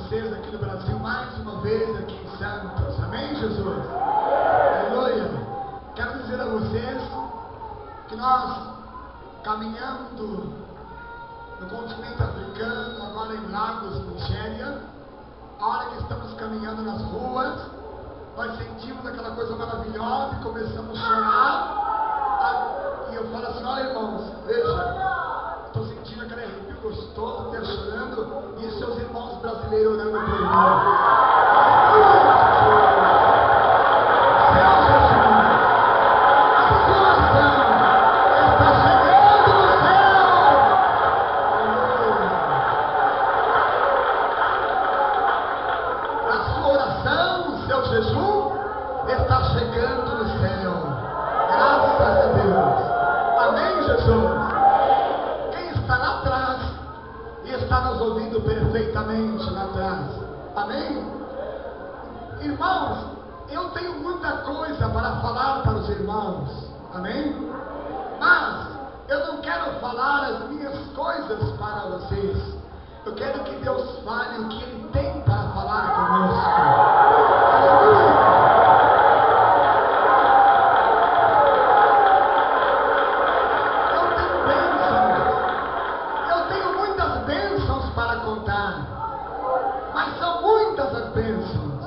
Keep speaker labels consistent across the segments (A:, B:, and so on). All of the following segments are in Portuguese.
A: vocês aqui no Brasil, mais uma vez aqui em Santos. Amém, Jesus? Aleluia. Quero dizer a vocês que nós, caminhando no continente africano, agora em Lagos, Nigéria, a hora que estamos caminhando nas ruas, nós sentimos aquela coisa maravilhosa e começamos a chorar. E eu falo assim: olha, irmãos, veja, estou sentindo aquele arrepio gostoso, até chorando, e seus irmãos brasileiros orando por mim. Está chegando no céu, graças a Deus. Amém, Jesus? Quem está lá atrás e está nos ouvindo perfeitamente lá atrás, amém? Irmãos, eu tenho muita coisa para falar para os irmãos, amém? Mas eu não quero falar as minhas coisas para vocês. Eu quero que Deus fale o que Ele tem para falar conosco. Aleluia. Mas são muitas as bênçãos.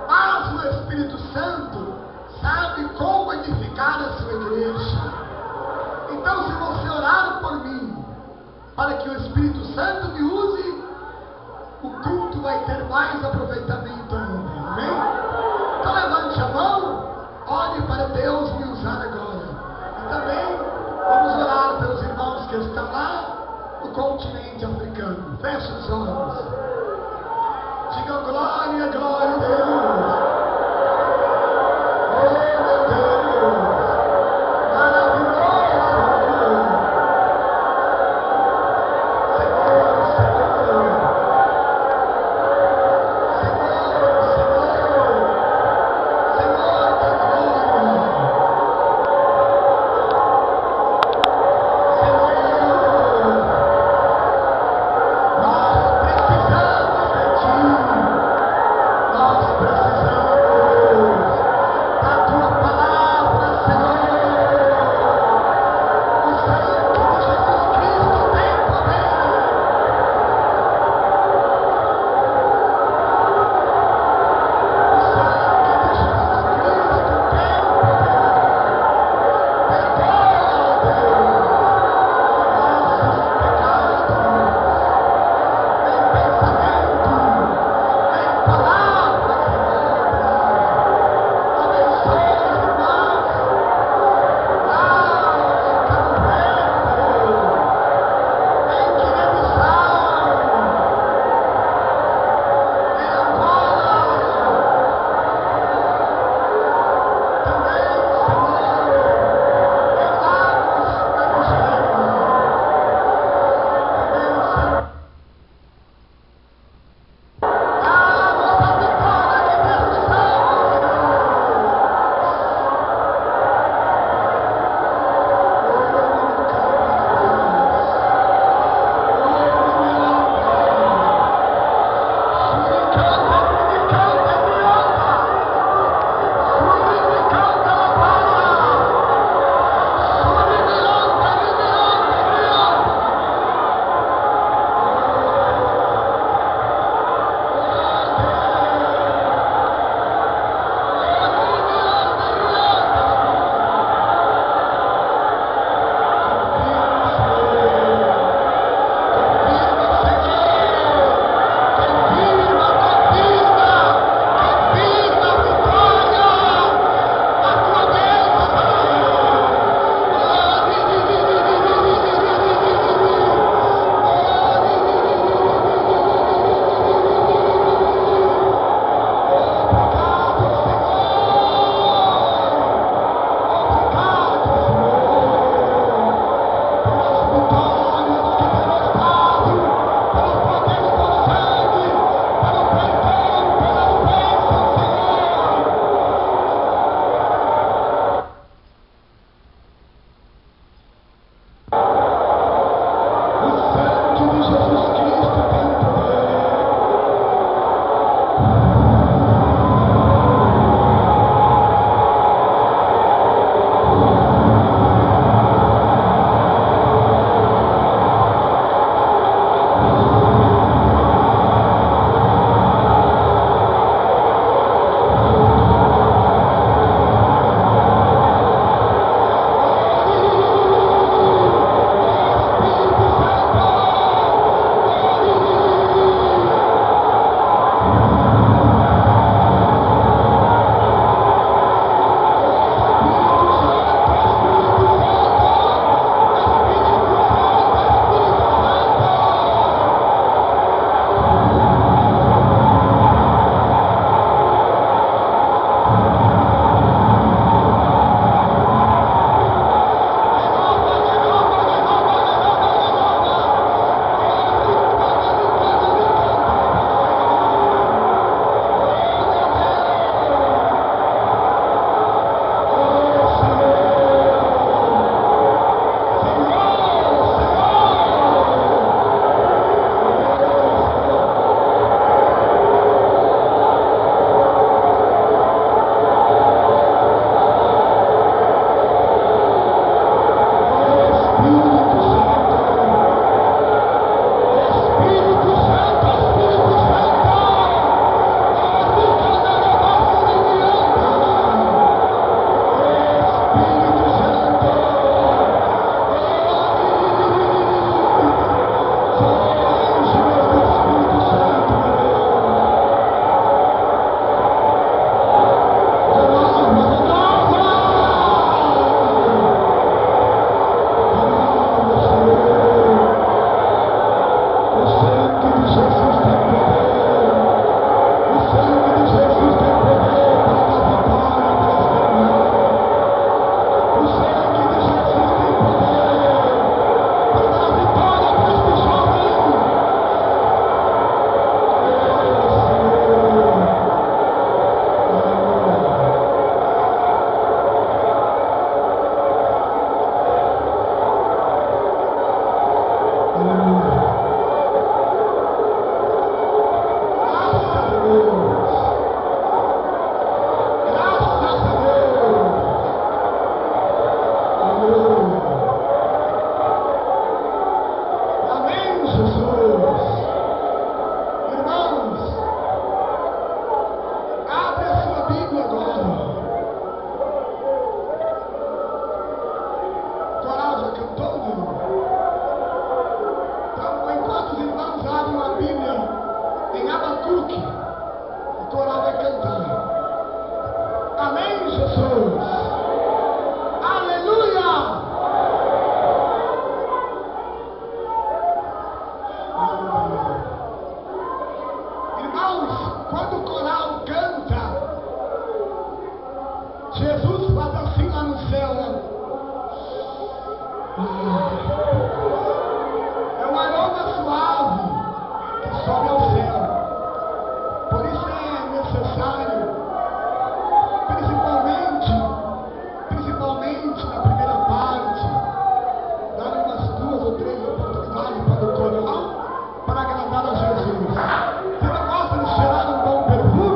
A: Mas o Espírito Santo sabe como edificar a sua igreja. Então, se você orar por mim, para que o Espírito Santo me use, o culto vai ter mais aproveitamento ainda. Amém? Então levante a mão, ore para Deus me usar agora. E também vamos orar pelos irmãos que estão lá no continente africano. Feche os olhos. Diga glória, glória a Deus. Oh, meu Deus. Maravilhoso. Senhor, Senhor. Senhor, Senhor. Senhor da glória. Senhor. Nós precisamos de Ti. Nós precisamos. Quando o coral canta, Jesus faz assim lá no céu, é um aroma suave que sobe ao céu. Por isso é necessário, principalmente na primeira parte, dar umas 2 ou 3 oportunidades para o coral, para agradar a Jesus. Você não gosta de cheirar um bom perfume?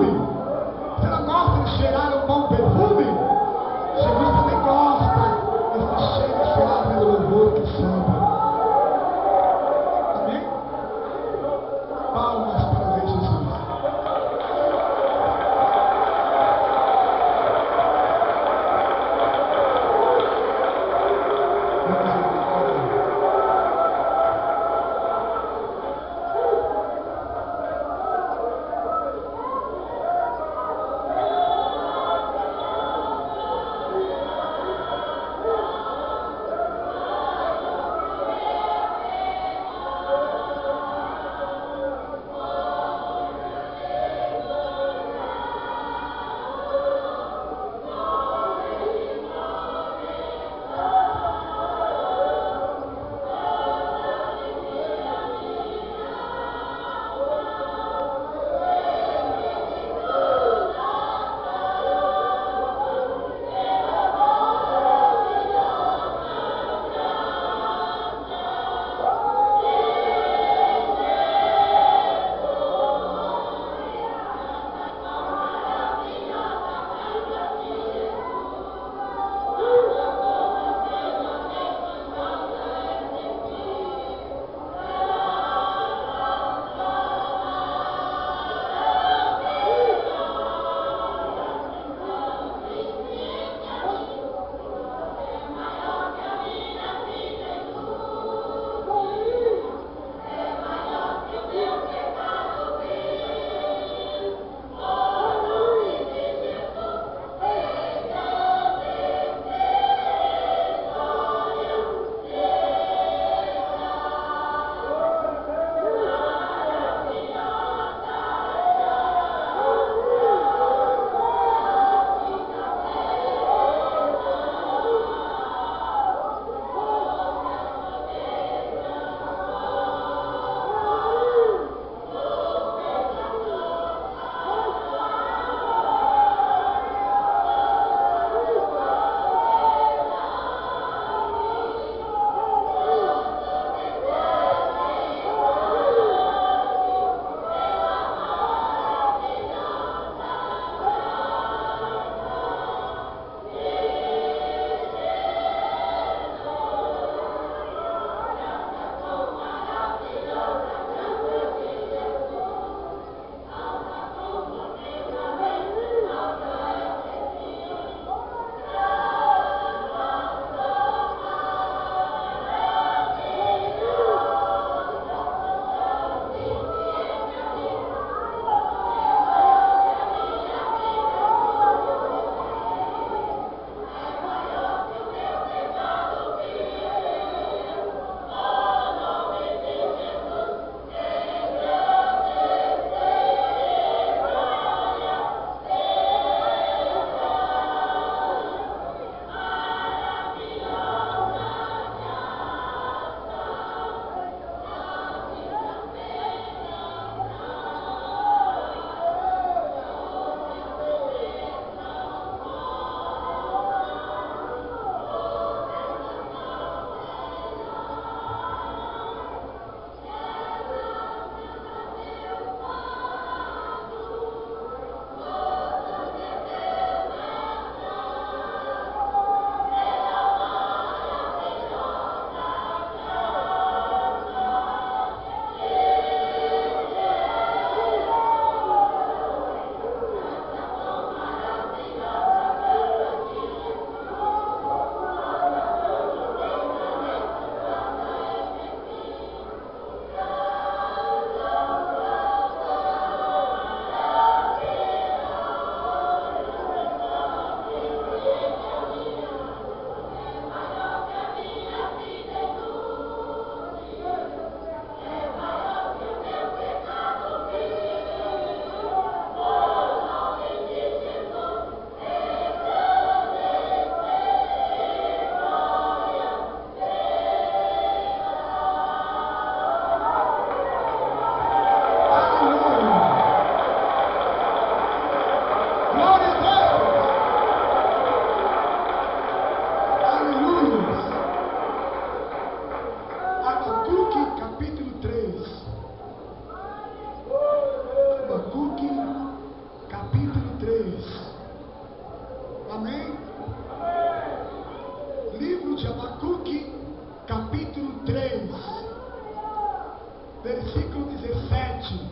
A: versículo 17.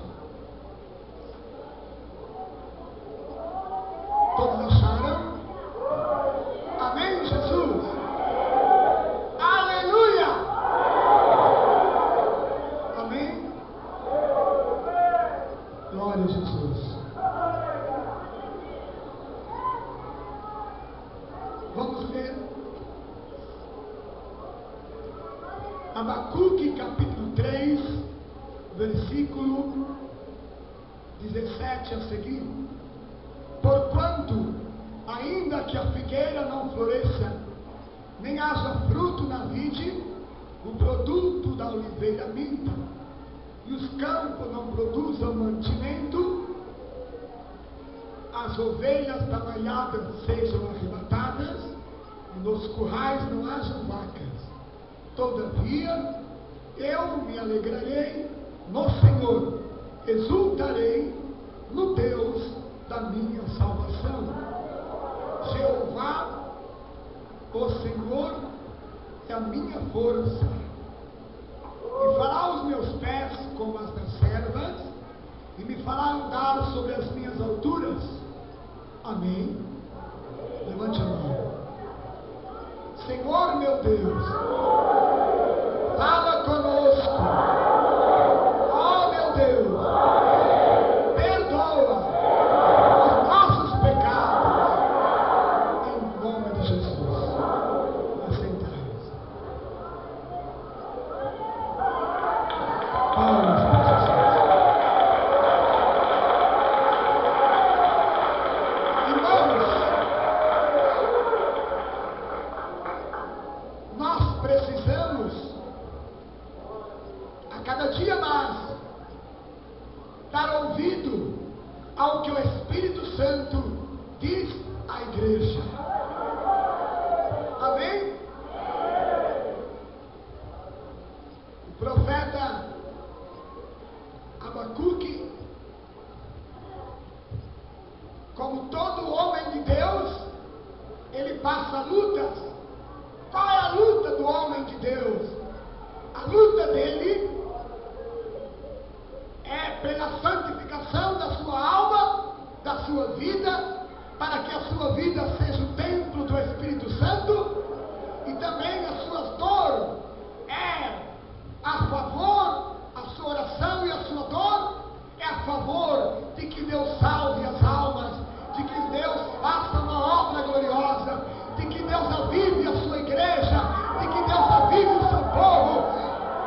A: Todos acharam? Amém, Jesus? Aleluia! Amém? Glória a Jesus. Vamos ler Abacuque capítulo 3, versículo 17 a seguir. Porquanto, ainda que a figueira não floresça, nem haja fruto na vide, o produto da oliveira minta, e os campos não produzam mantimento, as ovelhas da malhada sejam arrebatadas, e nos currais não hajam vacas. Todavia, eu me alegrarei no Senhor, exultarei no Deus da minha salvação. Jeová, o Senhor, é a minha força, e fará os meus pés como as das servas, e me fará andar sobre as minhas alturas. Amém. Levante a mão. Senhor meu Deus, fala conosco. Oh meu Deus, perdoa os nossos pecados, em nome de Jesus. Aceitai-os. Palmas para Jesus. Irmãos, nós precisamos, a cada dia mais, dar ouvido ao que o Espírito Santo diz à igreja. Amém? O profeta Abacuque, como todo homem de Deus, ele passa lutas. Qual é a luta do homem de Deus? A luta dele é pela santificação da sua alma, da sua vida, para que a sua vida seja o templo do Espírito Santo, e também a sua dor é a favor, a sua oração e a sua dor é a favor de que Deus salve as almas, de que Deus faça uma obra gloriosa, de que Deus avive a sua igreja, de que Deus avive o seu povo.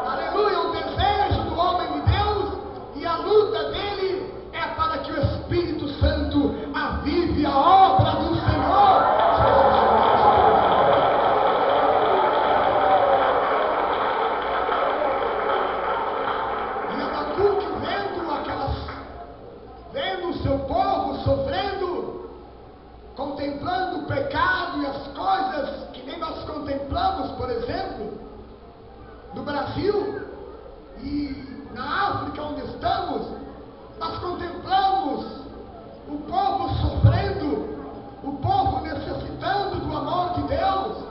A: Aleluia, o desejo do homem de Deus e a luta dele é para que o Espírito Santo avive a obra do Senhor Jesus Cristo. E Abacuque vendo o seu povo sofrendo, contemplando o pecado e as coisas que nem nós contemplamos, por exemplo, no Brasil e na África onde estamos, nós contemplamos o povo sofrendo, o povo necessitando do amor de Deus.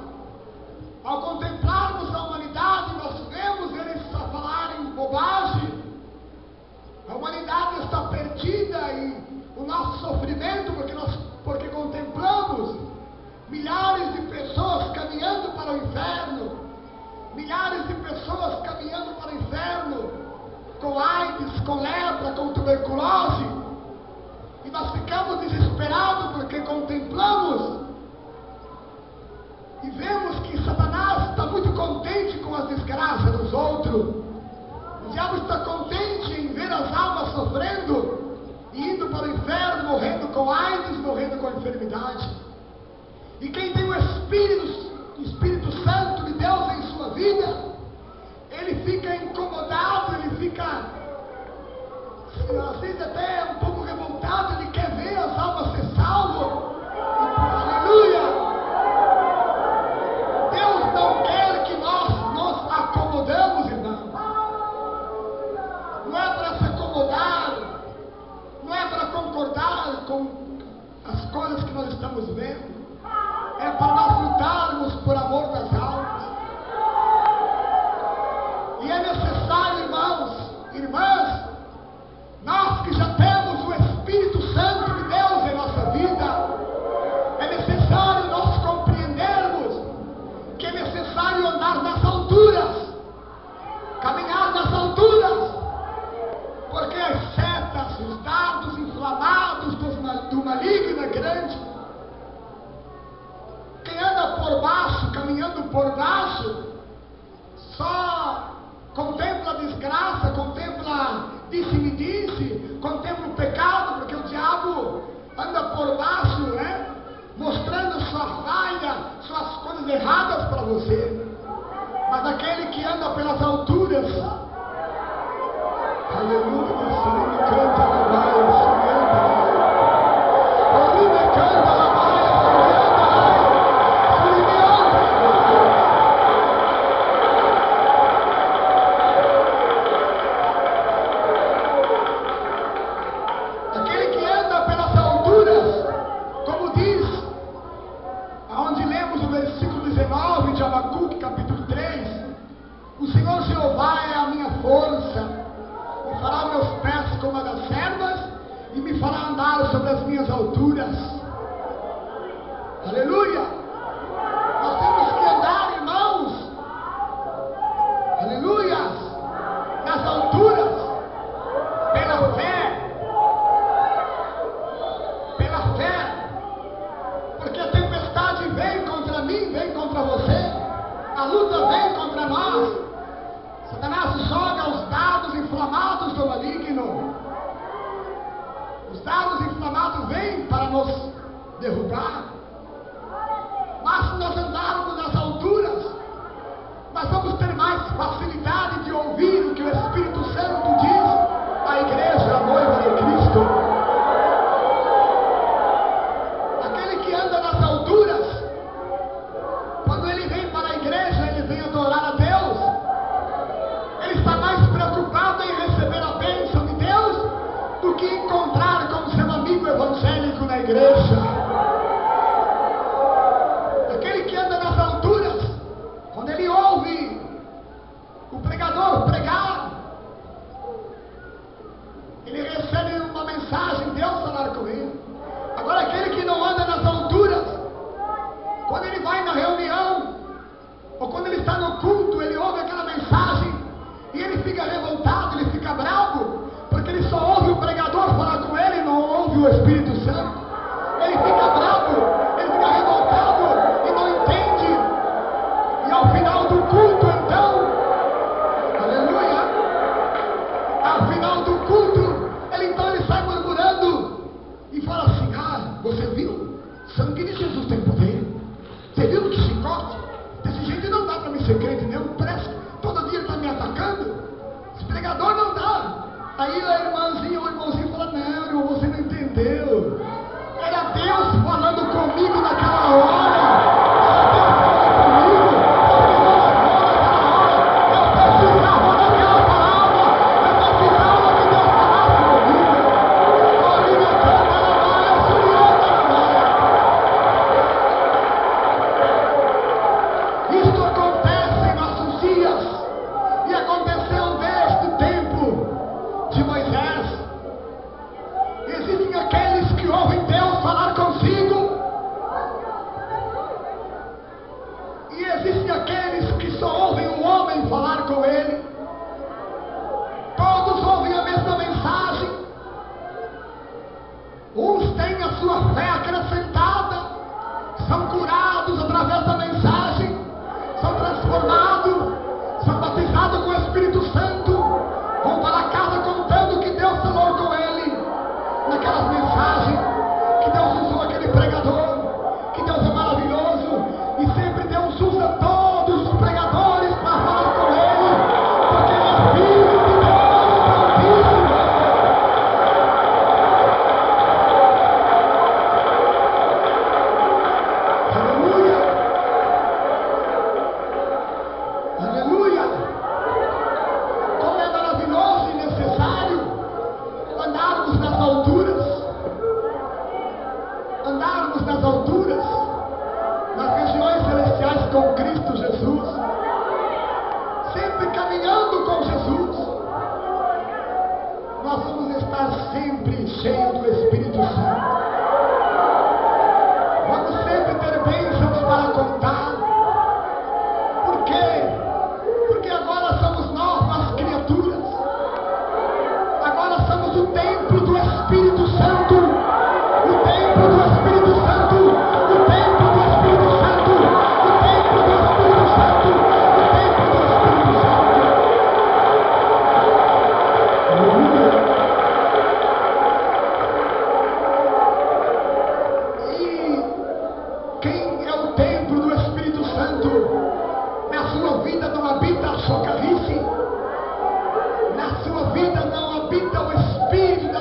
A: Ao contemplarmos a humanidade, nós vemos eles só falarem bobagem. A humanidade está perdida e o nosso sofrimento, porque contemplamos milhares de pessoas caminhando para o inferno, milhares de pessoas caminhando para o inferno, com AIDS, com lepra, com tuberculose, e nós ficamos desesperados porque contemplamos e vemos que Satanás está muito contente com as desgraças dos outros. O diabo está contente em ver as almas sofrendo e indo para o inferno, morrendo com AIDS, morrendo com enfermidade. E quem tem o Espírito Santo de Deus em sua vida, ele fica incomodado, ele fica, às vezes até um pouco revoltado, ele quer ver as almas ser salvas. Aleluia! Deus não quer que nós nos acomodamos, irmão. Não é para se acomodar, não é para concordar com as coisas que nós estamos vendo, é para nós lutar tempo o pecado, porque o diabo anda por baixo, né? Mostrando sua falha, suas coisas erradas para você. Mas aquele que anda pelas alturas, aleluia, Senhor, me canta, alabaia, Senhor, me canta, alabaia, aquele que anda pelas alturas, como diz, aonde lemos o versículo 19 de Abacuque, capítulo 3, o Senhor Jeová é a minha força, e fará meus pés como a das servas, e me fará andar sobre as minhas alturas. Aleluia! Nós temos que andar, irmãos, aleluia, nas alturas, pela fé, porque a tempestade vem contra mim, vem contra você, a luta vem contra nós. Satanás joga os dardos inflamados do maligno. Os dardos inflamados vêm para nos derrubar. Mas se nós andarmos nas alturas, nós vamos ter mais facilidade de ouvir o que o Espírito Santo diz à igreja, à noiva de Cristo. Aquele que anda nas alturas, quando ele vem para a igreja, ele vem adorar a Deus. Ele está mais preocupado em receber a bênção de Deus do que encontrar com seu amigo evangélico na igreja. Aquele que anda nas alturas, quando ele ouve o pregador pregar, ele recebe uma mensagem, Deus falar com ele. Agora aquele que não anda nas alturas, quando ele vai na reunião, ou quando ele está no culto, ele ouve aquela mensagem, e ele fica revoltado, ele fica bravo, porque ele só ouve o pregador falar com ele, não ouve o Espírito Santo. Ele fica bravo, ele fica revoltado, e não entende. E ao final do culto, então, aleluia, ao final do culto, ele sai murmurando, e fala assim, você viu? Sangue de Jesus tem poder. Você viu que chicote? Desse jeito não dá para me ser crente, nem presta. Todo dia ele está me atacando. Esse pregador não dá. Aí a irmãzinha ou o irmãozinho fala, não, irmão, você não entendeu. Era Deus falando comigo naquela hora. habita o espírito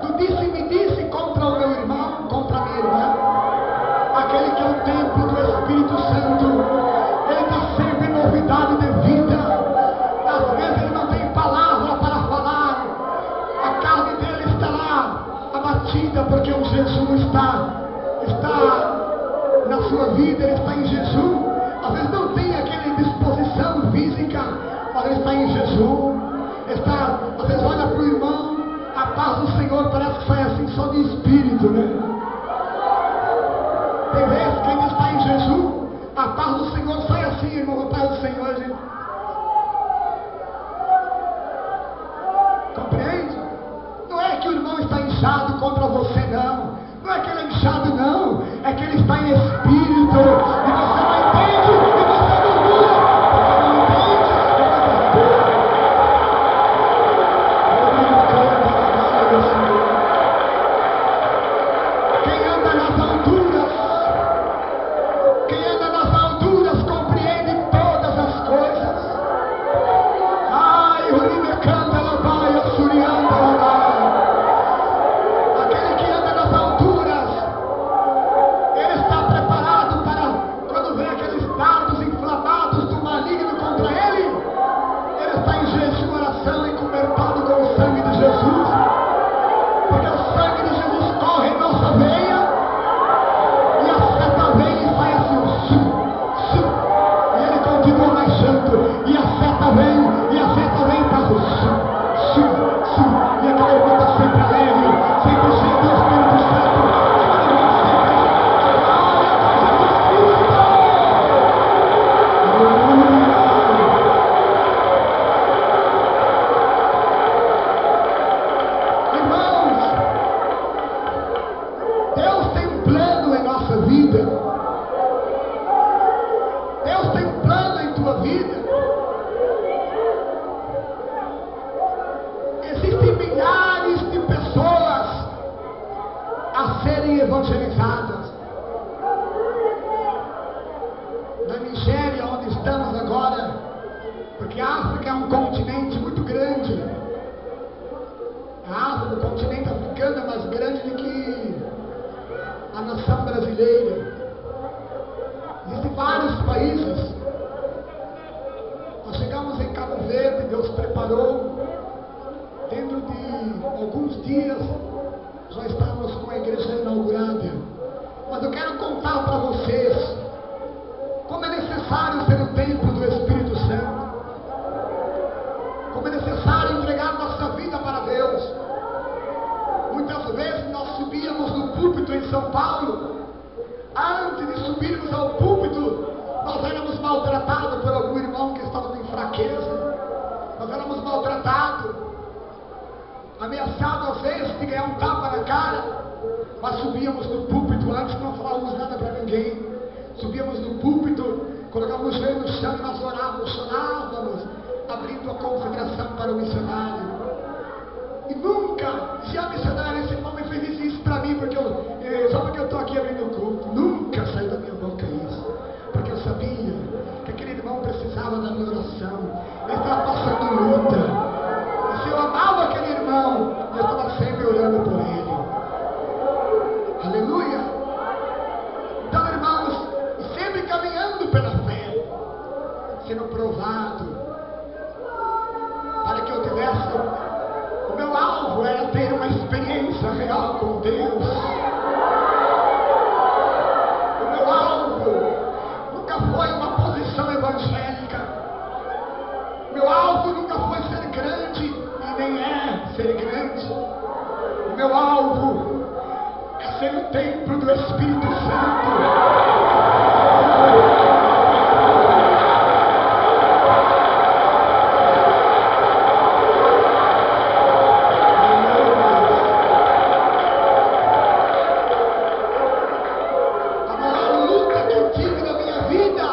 A: do disse-me-disse contra o meu irmão, contra a minha irmã, aquele que é o templo do Espírito Santo, ele está sempre em novidade de vida. Às vezes ele não tem palavra para falar, a carne dele está lá abatida, porque o jejum está na sua vida, ele está em jejum. Às vezes não tem aquela disposição física, mas ele está em jejum. Às vezes olha para o irmão, a paz do Senhor parece que sai assim só de espírito, né? Tem vezes que ele está em jejum, a paz do Senhor sai assim, irmão, a paz do Senhor, gente. Compreende? Não é que o irmão está inchado contra você, não. Não é que ele é inchado, não. É que ele está em espírito. E você não entende, e você não muda. Você não entende, e você quem anda nas alturas compreende todas as coisas. Ai, o Rime canta lá vai, a Surianda lá vai. Aquele que anda nas alturas, ele está preparado para quando vem aqueles dardos inflamados do maligno contra ele. Ele está em jejum, oração e cobertado com o sangue de Jesus, porque o sangue de Jesus corre em nossa veia, e a seta vem e sai assim, e ele continua marchando, e a seta vem e faz e aquela irmã está sempre alegre, sempre cheia do Espírito Santo, aquela irmã sempre glória a Jesus Cristo. Irmãos, Deus tem um plano em nossa vida. Deus tem um plano em tua vida. Existem milhares de pessoas a serem evangelizadas. Na Nigéria, onde estamos agora, porque a África é um continente muito grande. A África, o continente africano, é mais grande do que a nação brasileira. Existem vários países. Nós chegamos em Cabo Verde, Deus preparou. Dentro de alguns dias já estamos com a igreja inaugurada. Mas eu quero contar para vocês como é necessário ser o templo do Espírito Santo, como é necessário entregar nossa vida para Deus. Muitas vezes nós subíamos no púlpito em São Paulo. Antes de subirmos ao púlpito, nós éramos maltratados por algum irmão que estava em fraqueza. Nós éramos maltratados, ameaçado às vezes de ganhar um tapa na cara, mas subíamos no púlpito antes, não falávamos nada para ninguém. Subíamos no púlpito, colocávamos o joelho no chão e nós orávamos, chorávamos, abrindo a consagração para o missionário. E nunca, se a missionária, esse irmão me fez isso para mim, só porque eu estou aqui abrindo o culto, nunca saiu da minha boca isso, porque eu sabia que aquele irmão precisava da minha oração, ele estava passando luta. Se eu amava aquele irmão, eu estava sempre orando por ele. Aleluia! Então, irmãos, sempre caminhando pela fé, sendo provado, para que eu tivesse, o meu alvo era ter uma experiência real com Deus. O meu alvo nunca foi uma posição evangélica. Meu alvo nunca foi ser grande, nem é ser grande. O meu alvo é ser o templo do Espírito Santo. A maior luta que eu tive na minha vida,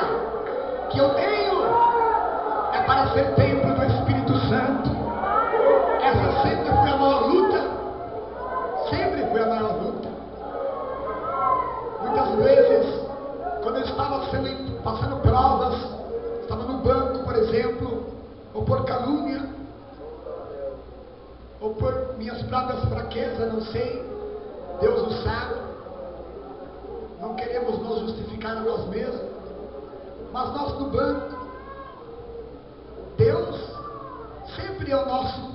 A: que eu tenho, é para ser templo do Espírito Santo. Essa sempre foi a maior luta. Sempre foi a maior luta. Muitas vezes, quando eu estava sendo por minhas próprias fraquezas, não sei, Deus o sabe. Não queremos nos justificar a nós mesmos, mas nós no banco, Deus sempre é o nosso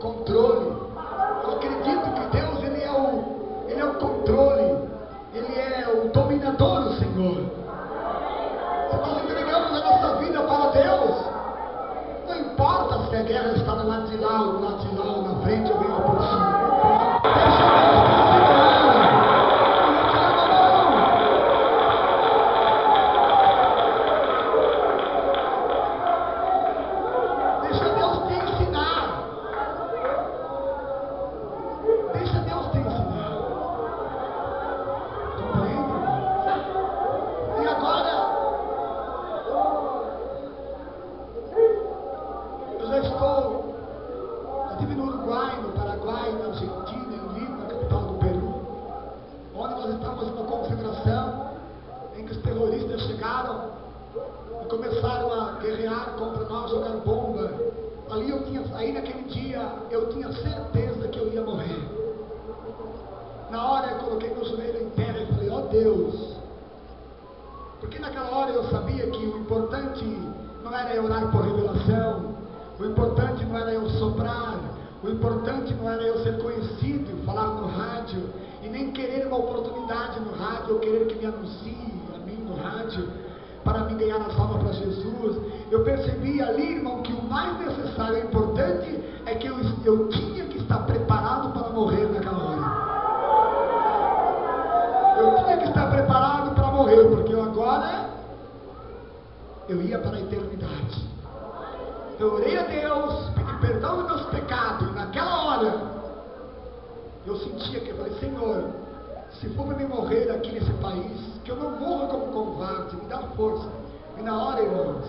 A: controle. Eu acredito que Deus, Ele é o controle, Ele é o dominador, o Senhor. Se nós entregamos a nossa vida para Deus, não importa se a guerra está do lado de lá, ou do lado de lá, ou na frente, ou bem por cima. Deixa Deus te ensinar. Deixa Deus te ensinar. Compreende? E agora, eu já estive no Uruguai, no Paraguai, na Argentina, em Lima, na capital do Peru, onde nós estávamos numa concentração em que os terroristas chegaram e começaram a guerrear contra nós, jogar bomba. Aí naquele dia eu tinha certeza que eu ia morrer. Na hora eu coloquei meu joelho em terra e falei, ó Deus, porque naquela hora eu sabia que o importante não era eu orar por revelação, o importante não era eu soprar, o importante não era eu ser conhecido, falar no rádio, e nem querer uma oportunidade no rádio, ou querer que me anuncie a mim no rádio, para me ganhar a salva para Jesus. Eu percebi ali, irmão, que o mais necessário e importante é que eu tinha que estar preparado para morrer naquela hora. Eu tinha que estar preparado para morrer, porque agora eu ia para a eternidade. Eu orei a Deus, pedi perdão dos meus pecados, e naquela hora eu sentia que eu falei, Senhor, se for para me morrer aqui nesse país, que eu não morra como covarde, me dá força. E na hora, irmãos,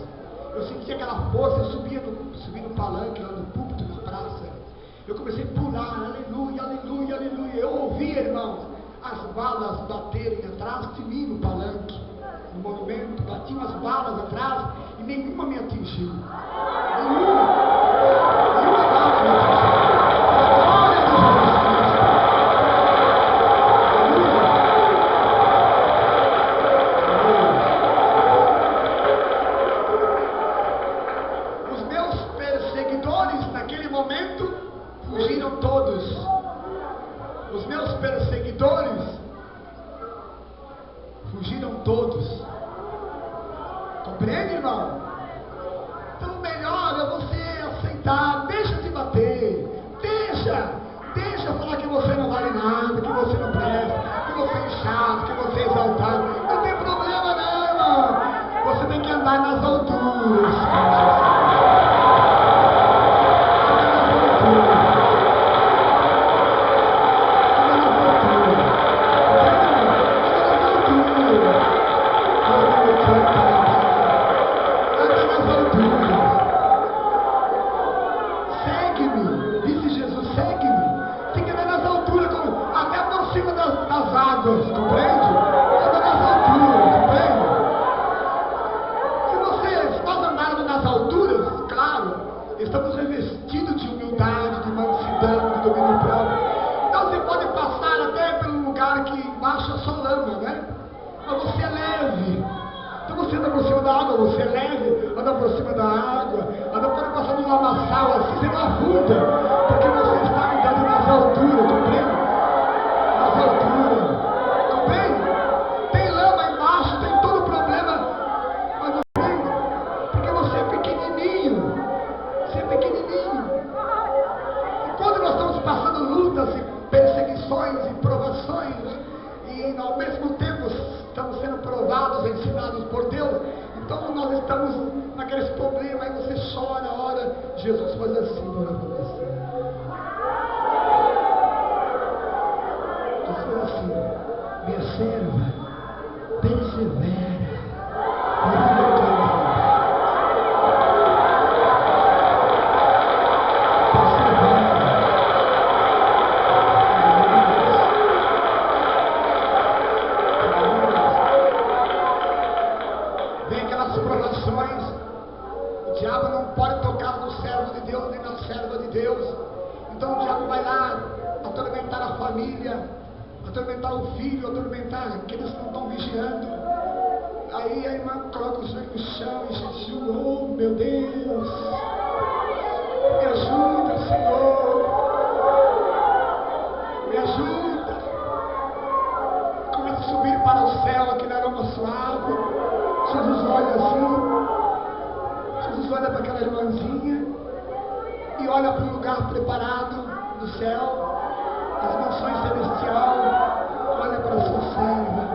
A: eu sentia aquela força, eu subi no palanque, lá no púlpito, na praça. Eu comecei a pular, aleluia, aleluia, aleluia. Eu ouvia, irmãos, as balas baterem atrás de mim no palanque, no monumento. Batiam as balas atrás e nenhuma me atingiu. Nenhuma bala me atingiu. Fugiram todos. Os meus perseguidores fugiram todos. Compreende, irmão? Então o melhor é você aceitar. Deixa de bater. Deixa falar que você não vale nada, que você não presta, que você é chato, que você é exaltado. Não tem problema não, irmão. Você tem que andar nas alturas. Estamos revestidos de humildade, de mansidão, de domínio próprio. Então você pode passar até pelo lugar que embaixo é só lama, né? Mas você é leve. Então você anda por cima da água, você é leve, anda por cima da água, anda pode passar no lamaçal, assim você não afunda, porque você está andando nas alturas, compreende? Nas alturas, compreende? Tem lama embaixo, tem todo o problema, mas não tem, porque você é pequenininho. Você é pequenininho. E quando nós estamos passando lutas e perseguições e provações, e ao mesmo tempo estamos sendo provados, ensinados por Deus, então nós estamos naqueles problemas, aí você chora, ora, Jesus faz assim para você. Jesus faz assim, minha serva, persevera. O diabo não pode tocar no servo de Deus nem na serva de Deus. Então o diabo vai lá atormentar a família, atormentar o filho, atormentar aqueles que não estão vigiando. Aí a irmã coloca o joelho no chão e jejua. Oh meu Deus, me ajuda, Senhor, me ajuda. Começa a subir para o céu aquele aroma suave. Jesus olha assim, Jesus olha para aquela irmãzinha e olha para o lugar preparado no céu, as mansões celestiais. Olha para a sua serva.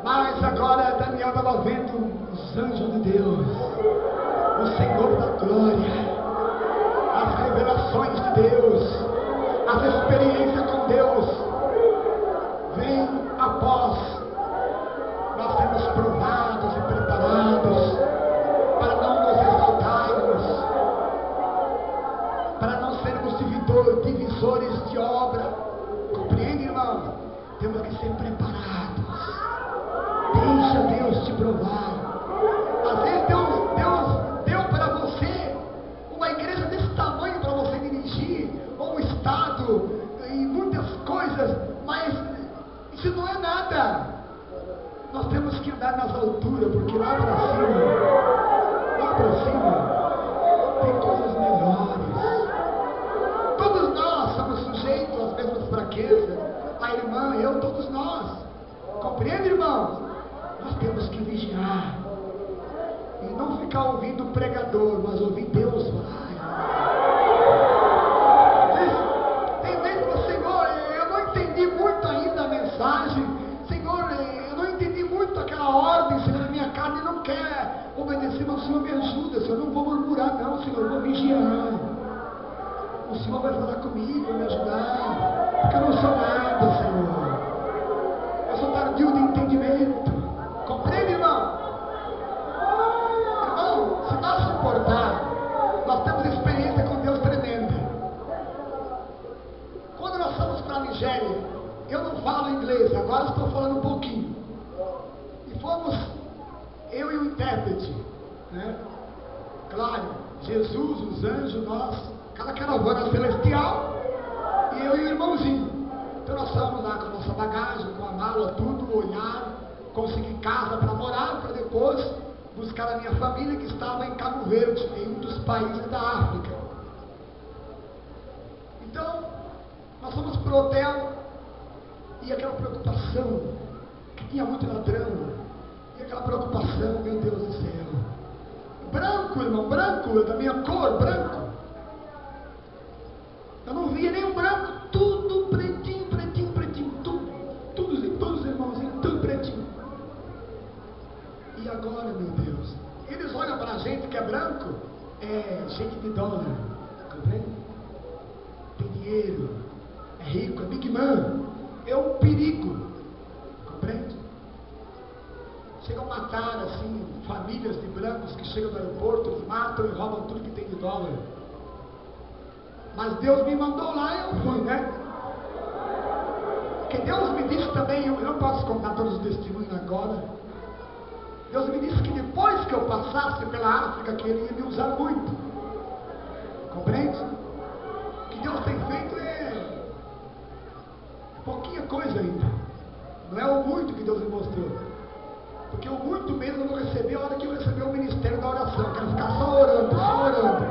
A: Mas agora Daniel estava vendo os anjos de Deus, o Senhor da glória, as revelações de Deus, as experiências com Deus. Vem após nós sermos provados e preparados para não nos exaltarmos, para não sermos divisores de obra. Compreende, irmão? Temos que ser preparados. Deixa Deus te provar. Às vezes Deus deu para você uma igreja desse tamanho para você dirigir, ou um estado, e muitas coisas, mas isso não é nada. Nós temos que andar nas alturas, porque lá para cima tem coisas melhores. Todos nós somos sujeitos às mesmas fraquezas. A irmã, eu, todos nós. Compreende, irmãos? Nós temos que vigiar e não ficar ouvindo o pregador, mas ouvir Deus falar. Tem vezes que, Senhor, eu não entendi muito ainda a mensagem. Senhor, eu não entendi muito aquela ordem. Senhor, a minha carne não quer obedecer, mas o Senhor me ajuda. Senhor, eu não vou murmurar não, Senhor, eu vou vigiar. O Senhor vai falar comigo, vai me ajudar, porque eu não sou nada, Senhor. Eu sou tardio de entendimento. Compreende, irmão? Irmão, se nós suportar, nós temos experiência com Deus tremenda. Quando nós fomos para a Nigéria, eu não falo inglês, agora estou falando um pouquinho. E fomos, eu e o intérprete, né? Claro, Jesus, os anjos, nós, aquela caravana celestial, e eu e o irmãozinho. Então nós fomos lá com a nossa bagagem, com a mala, tudo, olhar, conseguir casa para morar, para depois buscar a minha família que estava em Cabo Verde, em um dos países da África. Então, nós fomos para o hotel e aquela preocupação, que tinha muito ladrão, e aquela preocupação, meu Deus do céu. Branco, irmão, branco, da minha cor, branco. Eu não via nenhum branco, tudo pretinho, pretinho, pretinho, todos os irmãozinhos, tudo pretinho. E agora, meu Deus, eles olham para a gente que é branco, é gente de dólar, compreende? Tem dinheiro, é rico, é big man, é um perigo, compreende? Chegam a matar, assim, famílias de brancos que chegam no aeroporto, eles matam e roubam tudo que tem de dólar. Mas Deus me mandou lá e eu fui, né? Porque Deus me disse também, eu não posso contar todos os testemunhos agora. Deus me disse que depois que eu passasse pela África, que Ele ia me usar muito. Compreende? O que Deus tem feito é pouquinha coisa ainda. Não é o muito que Deus me mostrou. Porque o muito mesmo eu não recebi a hora que eu recebi o ministério da oração. Eu quero ficar só orando, só orando.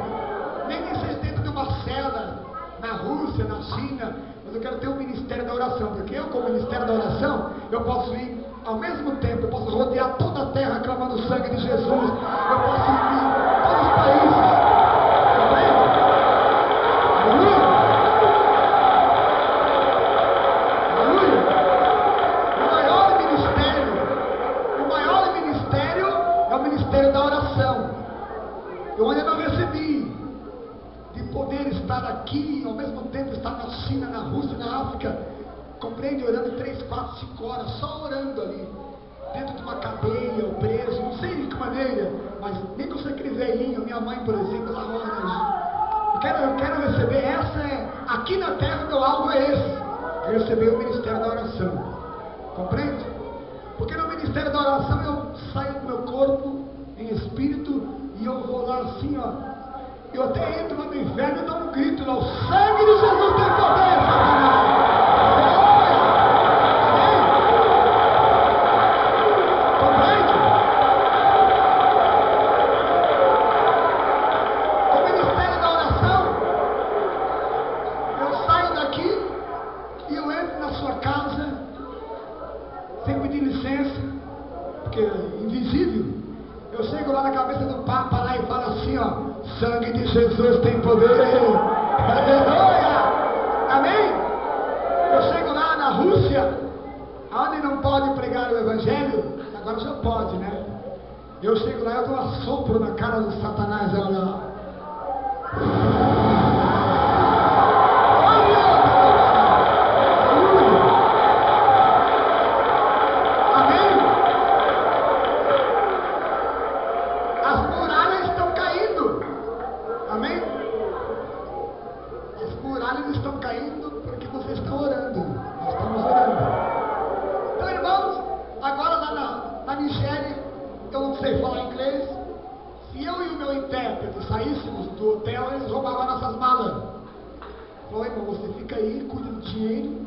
A: Nem que seja dentro de uma cela, na Rússia, na China, mas eu quero ter o ministério da oração. Porque eu, com o ministério da oração, eu posso ir ao mesmo tempo, eu posso rodear toda a terra clamando o sangue de Jesus. Eu posso ir em todos os países. Aleluia! Aleluia! O maior ministério é o ministério da oração. Eu ainda não recebi de poder estar aqui, ao mesmo tempo estar na China, na Rússia, na África, compreende? Orando 3, 4, 5 horas, só orando ali, dentro de uma cadeia, ou preso, não sei de que maneira, mas nem que eu sou aquele velhinho, minha mãe, por exemplo, ela ora. Eu quero receber, aqui na terra meu alvo é esse, receber o ministério da oração, compreende? Porque no ministério da oração eu saio do meu corpo, em espírito, e eu vou lá assim, ó. Eu até entro lá no inferno e dou um grito lá, o sangue de Jesus tem poder, Satanás! Compreende? O ministério da oração, eu saio daqui e eu entro na sua casa, sem pedir licença, porque é invisível. Eu chego lá na cabeça do Papa lá e falo assim, ó, sangue de Jesus tem poder. Aleluia! Amém? Eu chego lá na Rússia, onde não pode pregar o Evangelho, agora já pode, né? Eu chego lá e eu dou um assopro na cara do Satanás, olha. Saíssemos do hotel, eles roubavam nossas malas. Falou, irmão, você fica aí, cuida do dinheiro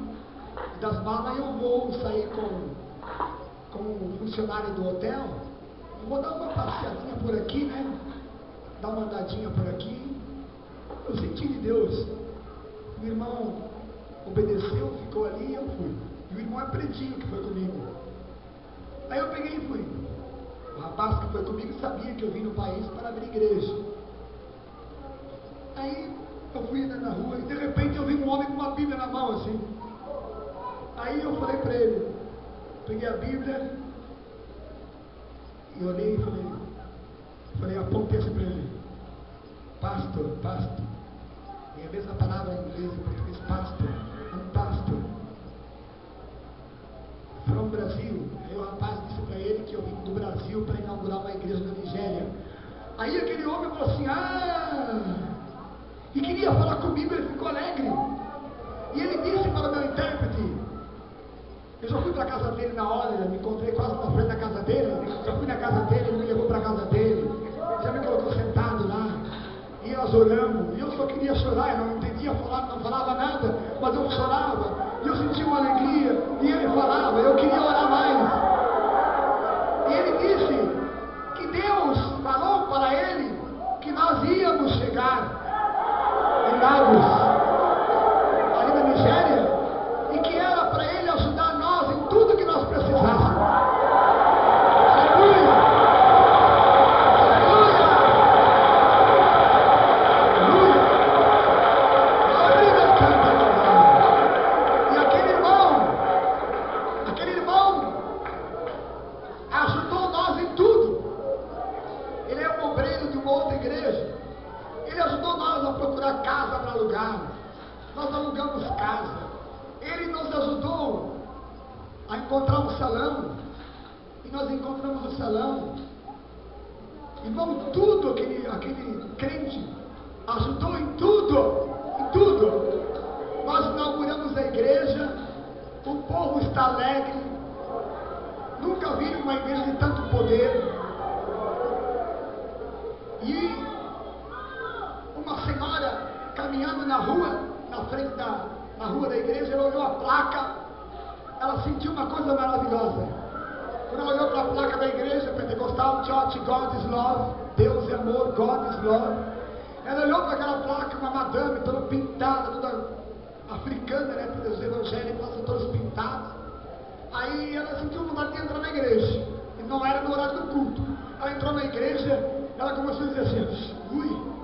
A: e das malas, eu vou sair com o funcionário do hotel e vou dar uma passeadinha por aqui, né? Dar uma andadinha por aqui. Eu senti de Deus. O irmão obedeceu, ficou ali e eu fui. E o irmão é pretinho que foi comigo. Aí eu peguei e fui. O rapaz que foi comigo sabia que eu vim no país para abrir igreja. Aí eu fui na rua e de repente eu vi um homem com uma Bíblia na mão assim. Aí eu falei para ele, peguei a Bíblia e olhei e falei, apontei assim para ele, pastor, é a mesma palavra em inglês e português, pastor, um pastor, from Brasil. Aí o rapaz disse para ele que eu vim do Brasil para inaugurar uma igreja na Nigéria. Aí aquele homem falou assim, e queria falar comigo, ele ficou alegre. E ele disse para o meu intérprete, eu já fui para a casa dele na hora, me encontrei quase na frente da casa dele, já fui na casa dele, ele me levou para a casa dele, já me colocou sentado lá, e nós oramos, e eu só queria chorar, eu não entendia falar, não falava nada, mas eu chorava, E eu senti uma alegria, e ele falava, eu queria orar mais. E ele disse que Deus falou para ele que nós íamos chegar em Lagos, ali na Nigéria, e que era para ele ajudar nós em tudo que nós precisássemos. Aleluia! Aleluia! Aleluia! Canta e aquele irmão ajudou nós em tudo. Ele é um obreiro de uma outra igreja. Ele ajudou nós a procurar casa para alugar. Nós alugamos casa. Ele nos ajudou a encontrar um salão. E nós encontramos o salão. Irmão, tudo aquele crente ajudou em tudo. Em tudo. Nós inauguramos a igreja. O povo está alegre. Nunca vi uma igreja de tanto poder. E uma senhora caminhando na rua, na frente na rua da igreja, ela olhou a placa, ela sentiu uma coisa maravilhosa. Quando ela olhou para a placa da igreja Pentecostal Church, God is Love, Deus é amor, God is Love. Ela olhou para aquela placa, uma madame toda pintada, toda africana, né? Porque os evangélicos são todos pintados. Aí ela sentiu vontade de entrar na igreja. E não era no horário do culto. Ela entrou na igreja, ela começou a dizer assim, ui,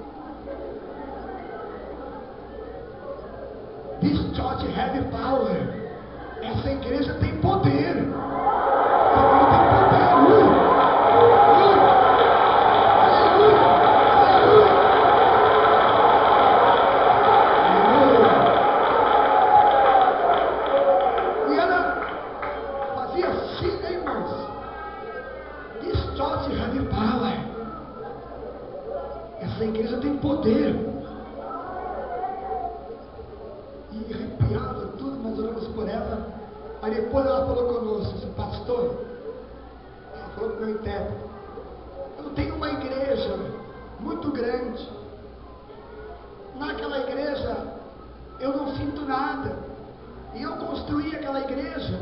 A: this church has power. Essa igreja tem poder. Essa igreja tem poder. Ui, ui, aleluia, aleluia, aleluia. E ela fazia assim, né, irmãos? This church has power. Essa igreja tem poder. E arrepiava tudo, nós oramos por ela. Aí depois ela falou conosco, disse, pastor, ela falou para o meu intérprete, eu tenho uma igreja muito grande. Naquela igreja eu não sinto nada. E eu construí aquela igreja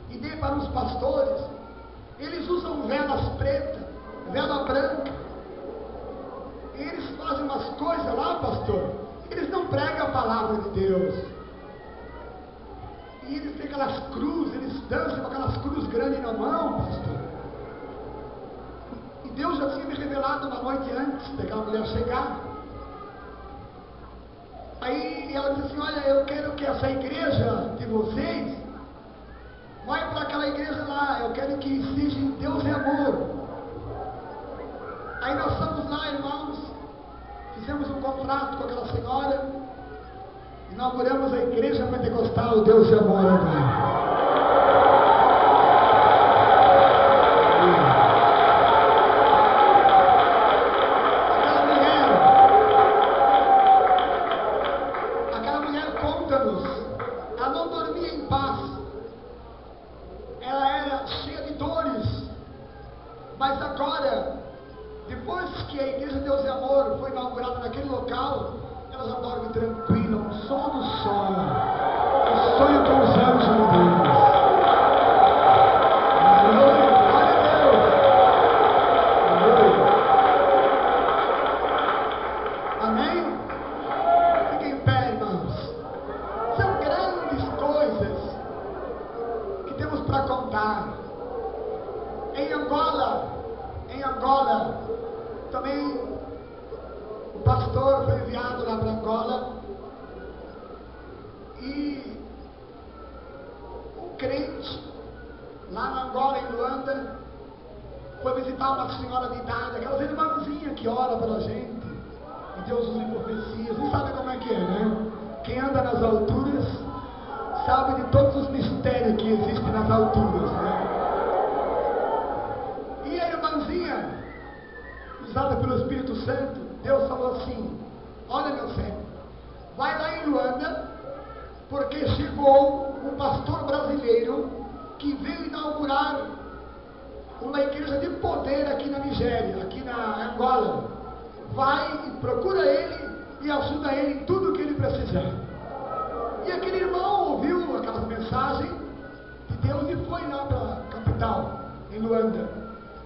A: e dei para os pastores. Eles usam velas pretas, vela branca. E eles fazem umas coisas lá, pastor. Eles não pregam a palavra de Deus. E eles têm aquelas cruzes, eles dançam com aquelas cruzes grandes na mão, pastor. E Deus já tinha me revelado uma noite antes daquela mulher chegar. Aí ela disse assim, olha, eu quero que essa igreja de vocês vai para aquela igreja lá, eu quero que seja Deus é amor. Aí nós fomos lá, irmãos, fizemos um contrato com aquela senhora, inauguramos a igreja pentecostal Deus é amor agora. Aquela mulher conta-nos, ela não dormia em paz, ela era cheia de dores, mas agora, depois que a igreja Deus é Amor foi inaugurada naquele local, ela já dorme tranquila, um sono do sonho, um sonho com os anjos de Deus. Aleluia, glória a Deus. Aleluia. Amém? Fiquem em pé, irmãos. São grandes coisas que temos para contar. Em Angola, também o pastor foi enviado lá para Angola e um crente lá na Angola, em Luanda, foi visitar uma senhora de idade, aquelas irmãzinhas que ora pela gente e Deus usa em profecias. Não sabe como é que é, né? Quem anda nas alturas sabe de todos os mistérios que existem nas alturas, né? E a irmãzinha, usada pelo Espírito Santo, Deus falou assim, olha meu filho, vai lá em Luanda, porque chegou um pastor brasileiro que veio inaugurar uma igreja de poder aqui na Nigéria, aqui na Angola. Vai e procura ele e ajuda ele em tudo que ele precisar. E aquele irmão ouviu aquelas mensagens de Deus e foi lá para a capital, em Luanda,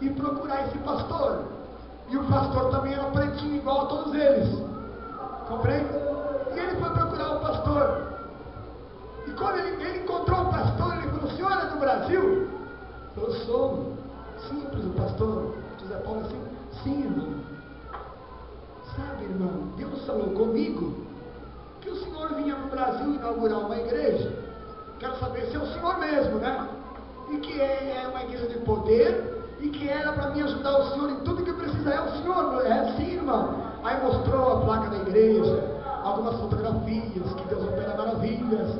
A: e procurar esse pastor. E o pastor também era pretinho igual a todos eles. Compreende? E ele foi procurar o pastor. E quando ele encontrou o pastor, ele falou: o senhor é do Brasil? Eu sou. Simples, o pastor José Paulo assim: sim, irmão. Sabe, irmão, Deus falou comigo que o senhor vinha para o Brasil inaugurar uma igreja. Quero saber se é o senhor mesmo, né? E que é uma igreja de poder, e que era para mim ajudar o senhor em tudo que precisa. É o senhor? É sim, irmão. Aí mostrou a placa da igreja, algumas fotografias, que Deus opera maravilhas.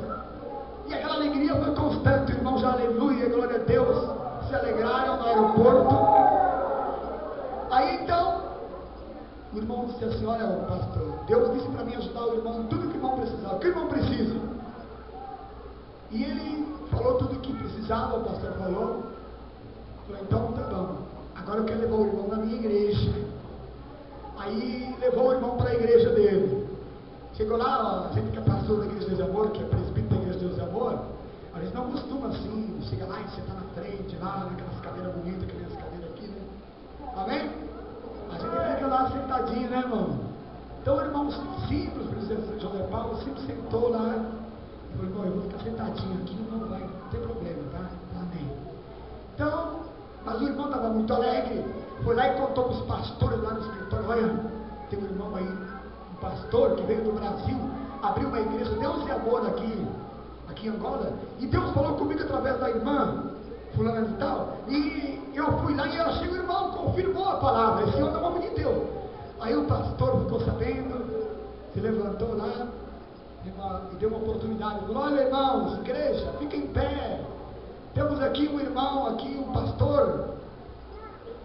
A: E aquela alegria foi constante, irmão, já aleluia, glória a Deus, se alegraram no aeroporto. Aí então, o irmão disse assim: olha, pastor, Deus disse para mim ajudar o irmão em tudo que o irmão precisava. O que o irmão precisa? E ele falou tudo o que precisava, o pastor falou. Falei: então tá bom, agora eu quero levar o irmão na minha igreja. Aí levou o irmão para a igreja dele. Chegou lá, a gente que é pastor da igreja de Deus de Amor, que é presbítero da igreja de Deus de Amor, a gente não costuma assim, chega lá e você está na frente, lá naquelas cadeiras bonitas, que nem as cadeiras aqui, né? Amém? A gente fica lá sentadinho, né, irmão? Então o irmão simples, por exemplo, José Paulo, sempre sentou lá. Eu falei: irmão, eu vou ficar sentadinho aqui, não vai ter problema, tá? Amém. Então, mas o irmão estava muito alegre, foi lá e contou para os pastores lá no escritório: olha, tem um irmão aí, um pastor que veio do Brasil, abriu uma igreja Deus e Amor aqui em Angola, e Deus falou comigo através da irmã fulana de tal, e eu fui lá e eu achei o irmão confirmou a palavra, esse homem é o homem de Deus. Aí o pastor ficou sabendo, se levantou lá e deu uma oportunidade, falou: olha, irmãos, igreja, fica em pé, temos aqui um irmão, aqui um pastor,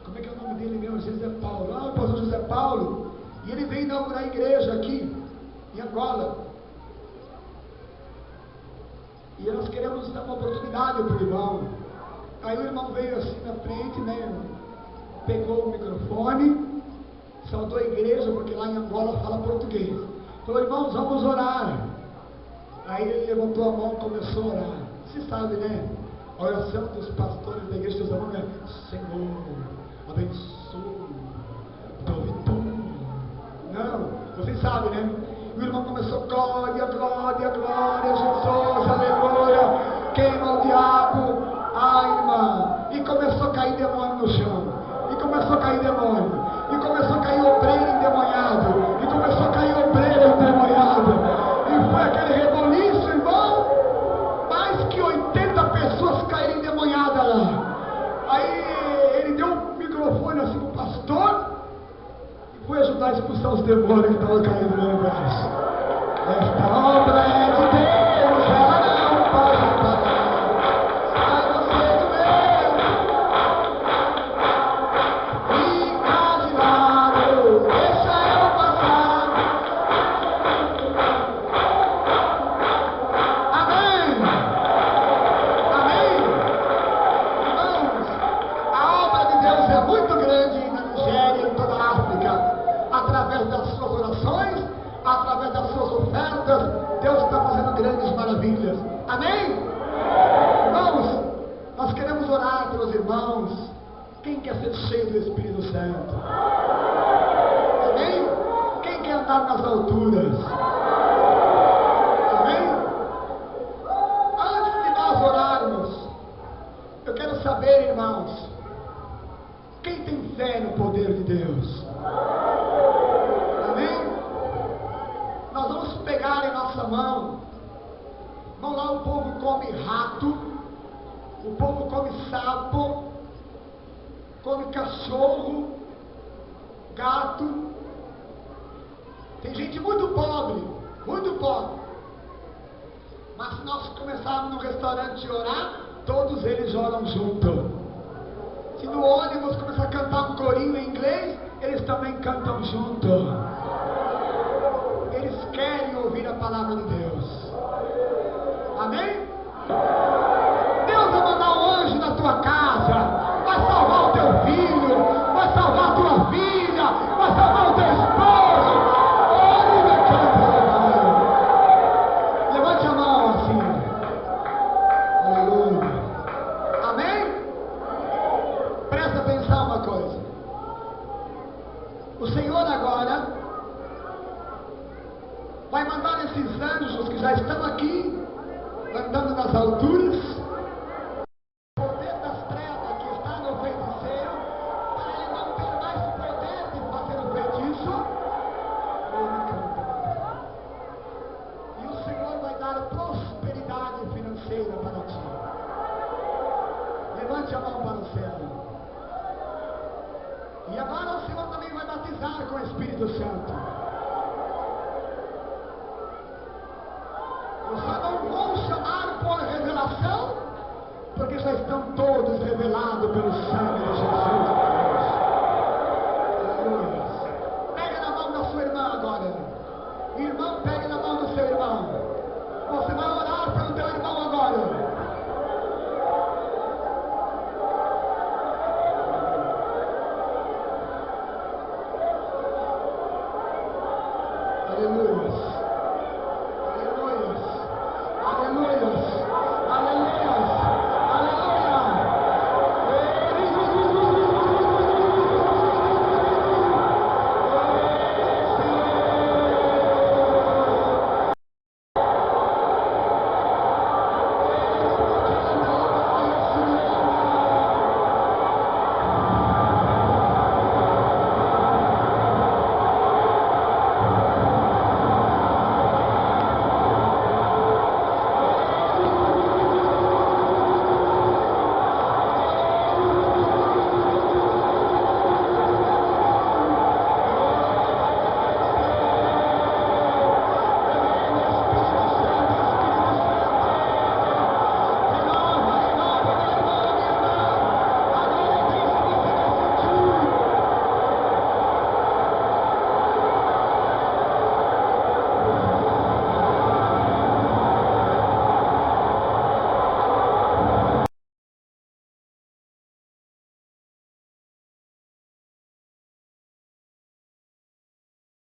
A: como é que é o nome dele mesmo? José Paulo. O pastor José Paulo, e ele veio inaugurar a igreja aqui em Angola, e nós queremos dar uma oportunidade para o irmão. Aí o irmão veio assim na frente, né? Pegou o microfone, saudou a igreja, porque lá em Angola fala português. Falou: irmãos, vamos orar. Aí ele levantou a mão e começou a orar. Você sabe, né? A oração dos pastores da igreja de Deus é: Senhor, abençoa, dou vitória. Não, vocês sabem, né? O irmão começou: glória, glória, glória, Jesus, aleluia, queima o diabo, ai, irmã, e começou a cair demônio no chão, e começou a cair demônio, e começou a cair obreiro endemoniado, e começou a cair obreiro endemoniado, e foi aquele reboliço, irmão, mais que 80 pessoas caíram endemoniadas lá. Aí ele deu um microfone assim pro pastor, foi ajudar a expulsar os demônios que estavam caindo no negócio. Esta obra é de Deus, ela não pode parar. Sai você do meu, fica de lado, deixa eu passar. Amém? Amém? Irmãos, a obra de Deus é muito grande na Nigéria, em toda a África. Através das suas orações, através das suas ofertas, Deus está fazendo grandes maravilhas. Amém? Irmãos, nós queremos orar pelos irmãos. Quem quer ser cheio do Espírito Santo? Amém? Quem quer andar nas alturas? Amém? Antes de nós orarmos, eu quero saber, irmãos, quem tem fé no poder de Deus? Nós vamos pegar em nossa mão. Vamos lá, o povo come rato, o povo come sapo, come cachorro, gato. Tem gente muito pobre, mas se nós começarmos no restaurante a orar, todos eles oram junto. Se no ônibus começar a cantar um corinho em inglês, eles também cantam junto. Eles querem ouvir a palavra de Deus. Amém? Deus vai mandar um anjo na tua casa, vai salvar o teu filho, vai salvar a tua filha, vai salvar o teu esposo. Levante a mão E agora o Senhor também vai batizar com o Espírito Santo. Eu só não vou chamar por revelação, porque já estão todos revelados pelo sangue de Jesus.